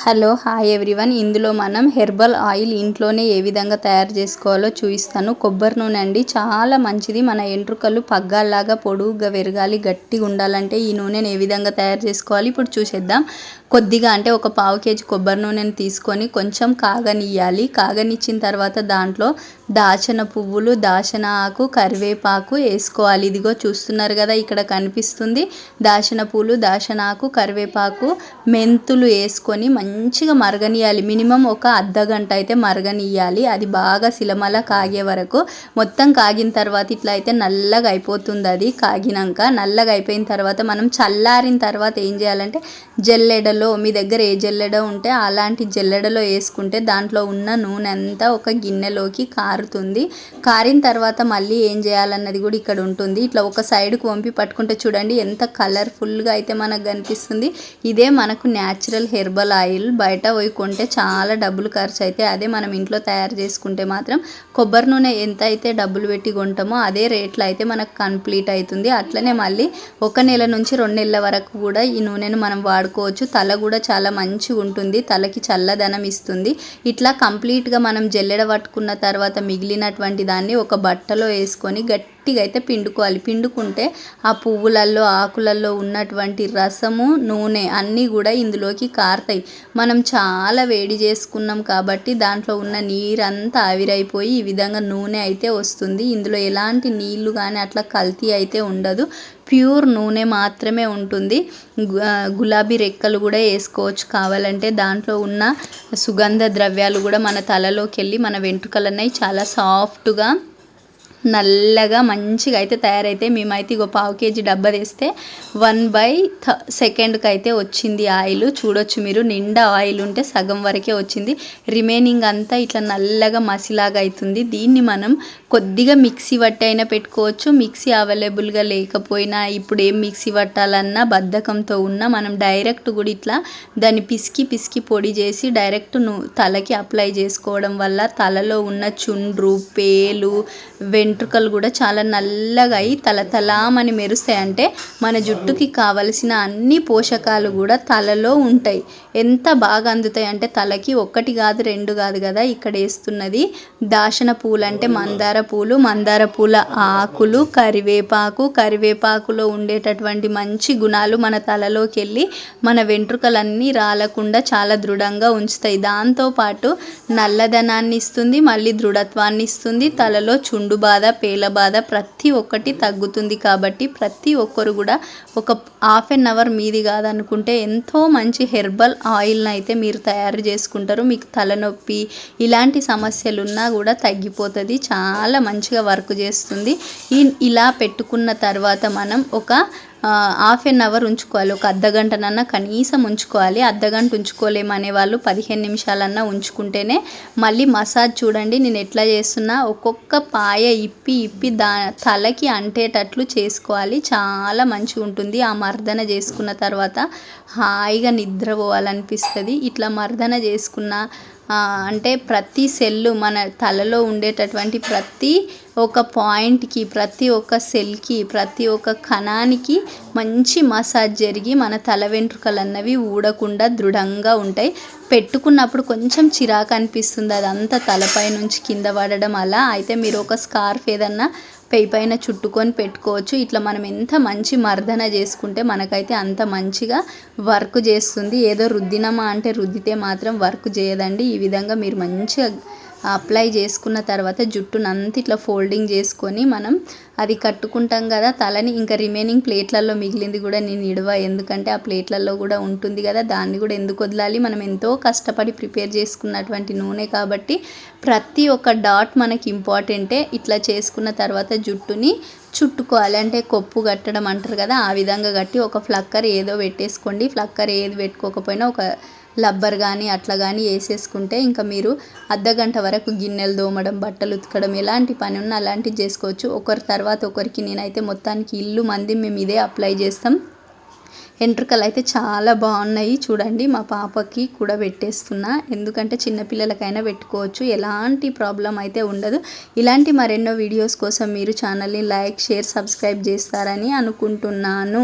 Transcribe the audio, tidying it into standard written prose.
Hello hi everyone. ఇందులో మనం herbal oil ఇంట్లోనే ఏ విధంగా తయారు చేసుకోవాలో చూపిస్తాను. కొబ్బరి నూనె అండి, చాలా మంచిది. మన ఎంట్రుకలు పగ్గాల్లాగా పొడుగ్గా పెరగాలి, గట్టిగా ఉండాలంటే ఈ నూనెను ఏ విధంగా తయారు చేసుకోవాలి ఇప్పుడు చూసేద్దాం. కొద్దిగా అంటే ఒక పావు కేజీ కొబ్బరి నూనెను తీసుకొని కొంచెం కాగనియ్యాలి. కాగనిచ్చిన తర్వాత దాంట్లో దాచిన పువ్వులు, దాచిన ఆకు, కరివేపాకు వేసుకోవాలి. ఇదిగో చూస్తున్నారు కదా, ఇక్కడ కనిపిస్తుంది దాచిన పూలు, దాచిన ఆకు, కరివేపాకు, మెంతులు వేసుకొని మంచిగా మరగనియాలి. మినిమం ఒక అర్ధ గంట అయితే మరగనియాలి. అది బాగా సిలమల కాగే వరకు. మొత్తం కాగిన తర్వాత ఇట్లా అయితే నల్లగా అయిపోతుంది. అది కాగినాక నల్లగా అయిపోయిన తర్వాత మనం చల్లారిన తర్వాత ఏం చేయాలంటే జల్లెడలో, మీ దగ్గర ఏ జల్లెడ ఉంటే అలాంటి జల్లెడలో వేసుకుంటే దాంట్లో ఉన్న నూనె అంతా ఒక గిన్నెలోకి కారుతుంది. కారిన తర్వాత మళ్ళీ ఏం చేయాలన్నది కూడా ఇక్కడ ఉంటుంది. ఇట్లా ఒక సైడ్కి వంపి పట్టుకుంటే చూడండి ఎంత కలర్ఫుల్గా అయితే మనకు కనిపిస్తుంది. ఇదే మనకు న్యాచురల్ హెర్బల్ ఆయిల్. బయట పోయి కొంటే చాలా డబ్బులు ఖర్చు అయితే, అదే మనం ఇంట్లో తయారు చేసుకుంటే మాత్రం కొబ్బరి నూనె ఎంత అయితే డబ్బులు పెట్టి కొంటామో అదే రేట్లో అయితే మనకు కంప్లీట్ అవుతుంది. అట్లనే మళ్ళీ 1 నెల నుంచి 2 నెలల వరకు కూడా ఈ నూనెను మనం వాడుకోవచ్చు. తల కూడా చాలా మంచిగా ఉంటుంది, తలకి చల్లదనం ఇస్తుంది. ఇట్లా కంప్లీట్గా మనం జల్లెడ పట్టుకున్న తర్వాత మిగిలినటువంటి దాన్ని ఒక బట్టలో వేసుకొని గట్టిగా అయితే పిండుకోవాలి. పిండుకుంటే ఆ పువ్వులలో, ఆకులలో ఉన్నటువంటి రసము, నూనె అన్నీ కూడా ఇందులోకి కారుతాయి. మనం చాలా వేడి చేసుకున్నాం కాబట్టి దాంట్లో ఉన్న నీరంతా ఆవిరైపోయి ఈ విధంగా నూనె అయితే వస్తుంది. ఇందులో ఎలాంటి నీళ్లు కానీ అట్లా కల్తీ అయితే ఉండదు, ప్యూర్ నూనె మాత్రమే ఉంటుంది. గులాబీ రెక్కలు కూడా వేసుకోవచ్చు కావాలంటే. దాంట్లో ఉన్న సుగంధ ద్రవ్యాలు కూడా మన తలలోకి వెళ్ళి మన వెంట్రుకలన్నీ చాలా సాఫ్ట్గా, నల్లగా మంచిగా అయితే తయారైతే. మేమైతే ఇగో పావు కేజీ డబ్బా తెస్తే 1/2 అయితే వచ్చింది ఆయిల్. చూడొచ్చు మీరు, నిండా ఆయిల్ ఉంటే సగం వరకే వచ్చింది. రిమైనింగ్ అంతా ఇట్లా నల్లగా మసిలాగా అవుతుంది. దీన్ని మనం కొద్దిగా మిక్సీ పట్టి అయినా పెట్టుకోవచ్చు. మిక్సీ అవైలబుల్గా లేకపోయినా, ఇప్పుడు ఏం మిక్సీ పట్టాలన్నా బద్ధకంతో ఉన్నా మనం డైరెక్ట్ కూడా ఇట్లా దాన్ని పిసికి పొడి చేసి డైరెక్ట్ తలకి అప్లై చేసుకోవడం వల్ల తలలో ఉన్న చుండ్రు, పేలు, వెంట్రుకలు కూడా చాలా నల్లగా అయి తలతలామని మెరుస్తాయి. అంటే మన జుట్టుకి కావలసిన అన్ని పోషకాలు కూడా తలలో ఉంటాయి. ఎంత బాగా అందుతాయి అంటే తలకి. 1 కాదు 2 కాదు కదా, ఇక్కడ వేస్తున్నది దాశన పూలు అంటే మందార పూలు, మందార పూల ఆకులు, కరివేపాకులో ఉండేటటువంటి మంచి గుణాలు మన తలలోకి వెళ్ళి మన వెంట్రుకలన్నీ రాలకుండా చాలా దృఢంగా ఉంచుతాయి. దాంతోపాటు నల్లదనాన్ని ఇస్తుంది, మళ్ళీ దృఢత్వాన్ని ఇస్తుంది. తలలో చుండు బాధ, పేల బాధ ప్రతి ఒక్కటి తగ్గుతుంది. కాబట్టి ప్రతి ఒక్కరు కూడా ఒక ½ అవర్ మీది కాదనుకుంటే ఎంతో మంచి హెర్బల్ ఆయిల్ని అయితే మీరు తయారు చేసుకుంటారు. మీకు తలనొప్పి ఇలాంటి సమస్యలు ఉన్నా కూడా తగ్గిపోతుంది. చాలా మంచిగా వర్క్ చేస్తుంది. ఇలా పెట్టుకున్న తర్వాత మనం ఒక ½ అవర్ ఉంచుకోవాలి. ఒక అర్ధగంటనన్నా కనీసం ఉంచుకోవాలి. అర్ధగంట ఉంచుకోలేమనే వాళ్ళు 15 నిమిషాలన్నా ఉంచుకుంటేనే మళ్ళీ మసాజ్ చూడండి నేను ఎట్లా చేస్తున్నా. ఒక్కొక్క పాయ ఇప్పి తలకి అంటేటట్లు చేసుకోవాలి. చాలా మంచిగా ఉంటుంది. ఆ మర్దన చేసుకున్న తర్వాత హాయిగా నిద్రపోవాలనిపిస్తుంది. ఇట్లా మర్దన చేసుకున్న అంటే ప్రతి సెల్లు మన తలలో ఉండేటటువంటి ప్రతి ఒక పాయింట్కి, ప్రతి ఒక్క సెల్కి, ప్రతి ఒక్క కణానికి మంచి మసాజ్ జరిగి మన తల వెంట్రుకలు అన్నవి ఊడకుండా దృఢంగా ఉంటాయి. పెట్టుకున్నప్పుడు కొంచెం చిరాకు అనిపిస్తుంది, అదంతా తలపై నుంచి కింద పడడం అలా. అయితే మీరు ఒక స్కార్ఫ్ ఏదన్నా పైన చుట్టుకొని పెట్టుకోవచ్చు. ఇట్లా మనం ఎంత మంచి మర్దన చేసుకుంటే మనకైతే అంత మంచిగా వర్క్ చేస్తుంది. ఏదో రుద్దినమా అంటే రుద్దితే మాత్రం వర్క్ చేయదండి. ఈ విధంగా మీరు మంచిగా అప్లై చేసుకున్న తర్వాత జుట్టునంతా ఇట్లా ఫోల్డింగ్ చేసుకొని మనం అది కట్టుకుంటాం కదా తలని. ఇంకా రిమైనింగ్ ప్లేట్లలో మిగిలింది కూడా నేను ఇడవ, ఎందుకంటే ఆ ప్లేట్లలో కూడా ఉంటుంది కదా, దాన్ని కూడా ఎందుకు వదలాలి. మనం ఎంతో కష్టపడి ప్రిపేర్ చేసుకున్నటువంటి నూనె కాబట్టి ప్రతి ఒక్క డాట్ మనకి ఇంపార్టెంటే. ఇట్లా చేసుకున్న తర్వాత జుట్టుని చుట్టుకోవాలి. అంటే కొప్పు కట్టడం అంటారు కదా, ఆ విధంగా కట్టి ఒక ఫ్లక్కర్ ఏదో పెట్టేసుకోండి. ఫ్లక్కర్ ఏది పెట్టుకోకపోయినా ఒక లబ్బర్ కానీ అట్లా కానీ వేసేసుకుంటే ఇంకా మీరు అర్ధగంట వరకు గిన్నెలు తోమడం, బట్టలు ఉతకడం ఎలాంటి పని ఉన్నా అలాంటివి చేసుకోవచ్చు. ఒకరి తర్వాత ఒకరికి నేనైతే మొత్తానికి ఇల్లు మంది మేము ఇదే అప్లై చేస్తాం. వెంట్రుకలు అయితే చాలా బాగున్నాయి చూడండి. మా పాపకి కూడా పెట్టేస్తున్నా, ఎందుకంటే చిన్నపిల్లలకైనా పెట్టుకోవచ్చు, ఎలాంటి ప్రాబ్లం అయితే ఉండదు. ఇలాంటి మరెన్నో వీడియోస్ కోసం మీరు ఛానల్ని లైక్, షేర్, సబ్స్క్రైబ్ చేస్తారని అనుకుంటున్నాను.